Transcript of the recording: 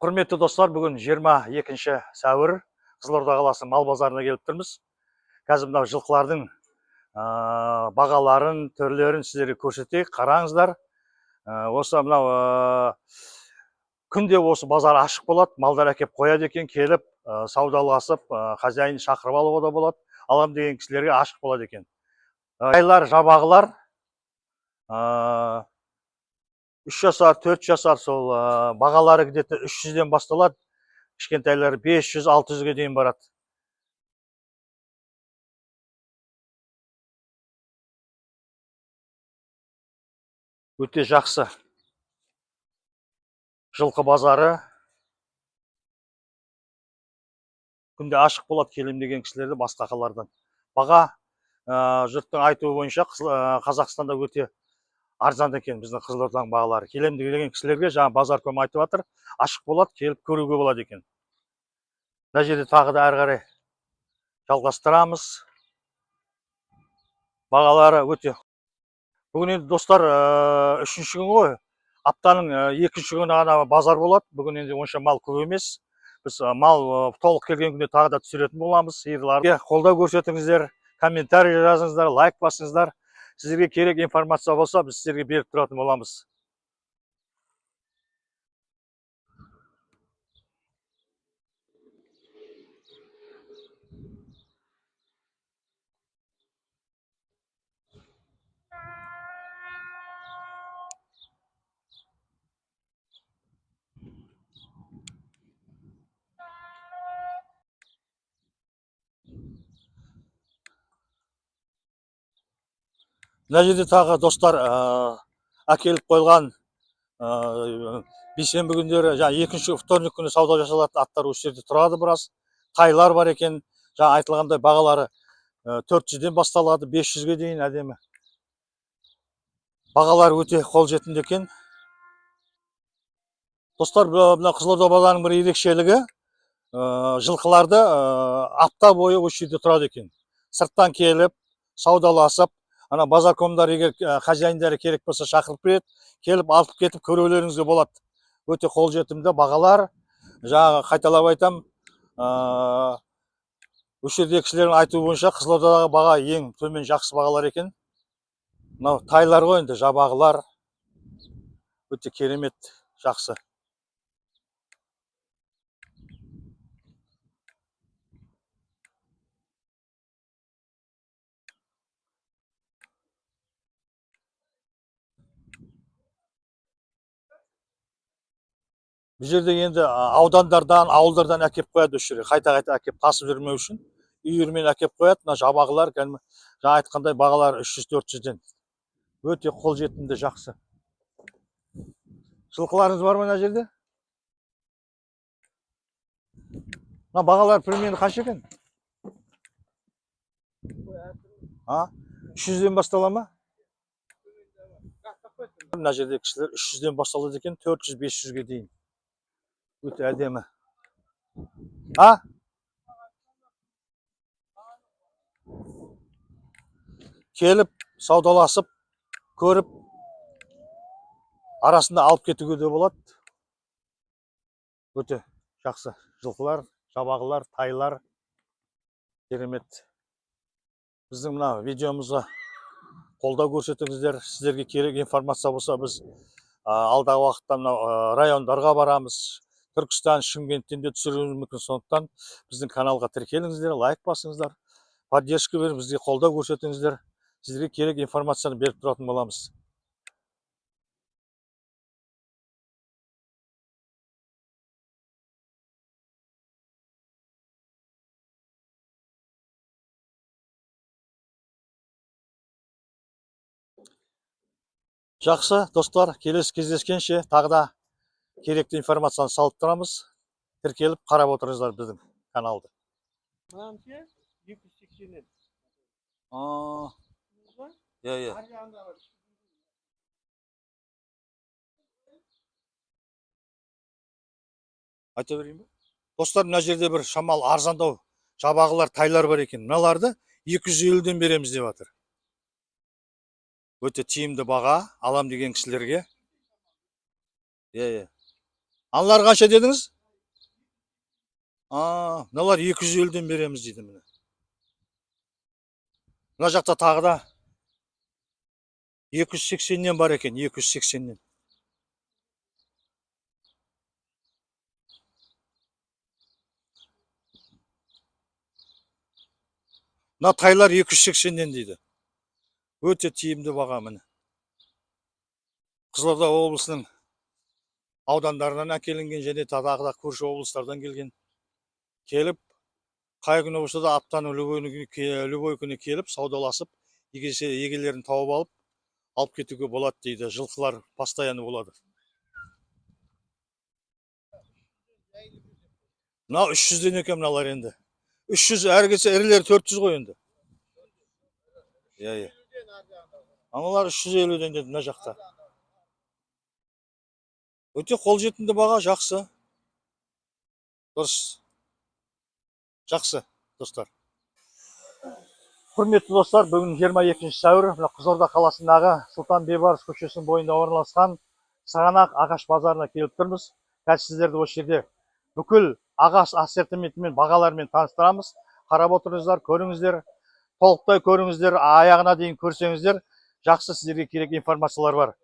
Құрметті достар, бүгін 22 сәуір Қызылорда қаласы мал базарына келіп тұрмыз. Қазір мынау жылқылардың бағаларын, түрлерін сіздерге көрсетейік, қараңыздар. Осы мынау күнде осы базар ашық болады, малдар әкеп қояды екен, келіп саудаласып, хозяин шақырып алуға да болады. Алам деген кісілерге ашық болады екен. Тайлар, жабағылар 3 жасар, 4 жасар сол бағалары где-то 300-ден басталады. Кішкентайлар 500-600-ге дейін барады. Өте жақсы. Жылқы базары. Күнде ашық болады, келем деген кісілерді басқа қалардан. Баға жұрттың айтуы бойынша Қазақстанда өте арзан екен біздің Қызылорданың бағалары. Келем деген кісілерге жаңа базар көм айтып жатыр, ашық болады, келіп көруге болады екен. Мына жерде тағы да әрі қарай жалғастырамыз. Бағалары өте. Бүгін енді достар 3-ші күн ғой. Аптаның 2-ші күні ғана базар болады. Бүгін енді онша мал көп емес. Біз мал толық келген күнде тағы да түсіретін боламыз. Сиырларды қолдау көрсетіңіздер, комментарий жазыңыздар, лайк басыңыздар. Сіздерге керек информация болса, біз сіздерге беріп тұратын боламыз. Мына жерде тағы достар әкеліп қойылған бейсенбі күндері, жаңа 2-ші вторник күні сауда жасалатын аттар осы жерде тұрады біраз. Тайлар бар екен, жаңа айтылғандай бағалары 400-ден басталады, 500-ге дейін әдемі. Бағалар өте қолжетімді екен. Достар, мына Қызылорда базарының бір ерекшелігі, жылқыларды апта бойы осы жерде тұрады екен. Сырттан келіп, саудаласып, ана базар комдар егер хозяиндары керек болса шақырып береді, келіп алып кетіп көрулеріңізге болады. Өте қолжетімді бағалар. Жаңағы қайталап айтам, осы жерде кісілердің айтуы бойынша Қызылордадағы баға ең төмен жақсы бағалар екен. Мынау тайлар ғой енді, жабағылар өте керемет, жақсы. Бұл жерде енді аудандардан, ауылдардан әкеп қояды осы жерге. Қайта-қайта әкеп тасып жүрмеу үшін үйірмен әкеп қояды. Мына жабағылар, жаңа айтқандай бағалар 300-400-ден. Өте қолжетімді, жақсы. Жылқыларыңыз бар ма мына жерде? Мына бағалар примерно қанша екен? 300-ден бастала ма? Мына жерде кісілер 300-ден басталады екен, 400-500-ге дейін. Өте әдемі. Келіп, саудаласып, көріп, арасында алып кетуге де болады. Өте жақсы. Жылқылар, жабағылар, тайлар. Керемет. Біздің мына видеомызға қолдау көрсетіңіздер. Сіздерге керек информация болса, біз алдағы уақытта райондарға барамыз. Түркістан, Шымкенттен де түсіруіміз мүмкін. Сондықтан біздің каналға тіркеліңіздер, лайк басыңыздар, поддержка беріп, бізге қолдау көрсетіңіздер. Сіздерге керек информацияны беріп тұратын боламыз. Жақсы, достар, келесі кездескенше тағы да керекті информацияны салып тұрамыз. Тіркеліп қарап отырыңыздар біздің каналды. Мынанша 280-ден. Иә. Айта берейін бе? Достар, мына жерде бір шамал арзандау жабағылар, тайлар бар екен. Мыналарды 250-ден береміз деп жатыр. Өте тиімді баға, алам деген кісілерге. Иә. Аналар қанша дедіңіз? Мыналар 250'ден береміз дейді міне. Мына жақта тағы да 280'нен бар екен, 280'нен. Мына тайлар 280'нен дейді. Өте тиімді баға міне. Қызылорда облысының аудандарынан әкелінген және тағы да көрші облыстардан келген. Келіп, қай күні болса да аптаның любой күні келіп, саудаласып, егелерін тауып алып кетуге болады дейді. Жылқылар постоянно болады. Мына 300'ден екен мыналар енді. 300 әрі кетсе ірілері 400 ғой енді. Иә. Аналар 350'ден деді мына жақта. Өте қолжетімді баға, жақсы. Дұрыс. Жақсы, достар. Құрметті достар, бүгін 22 сәуір, Қызылорда қаласындағы Сұлтан Бейбарыс көшесінің бойында орналасқан Сығанақ ағаш базарына келіп тұрмыз. Қазір сіздерді осы жерде бүкіл ағаш ассортиментімен, бағаларымен таныстырамыз. Қарап отырыңыздар, көріңіздер, толықтай көріңіздер, аяғына дейін көрсеңіздер, жақсы сіздерге керек информациялар бар.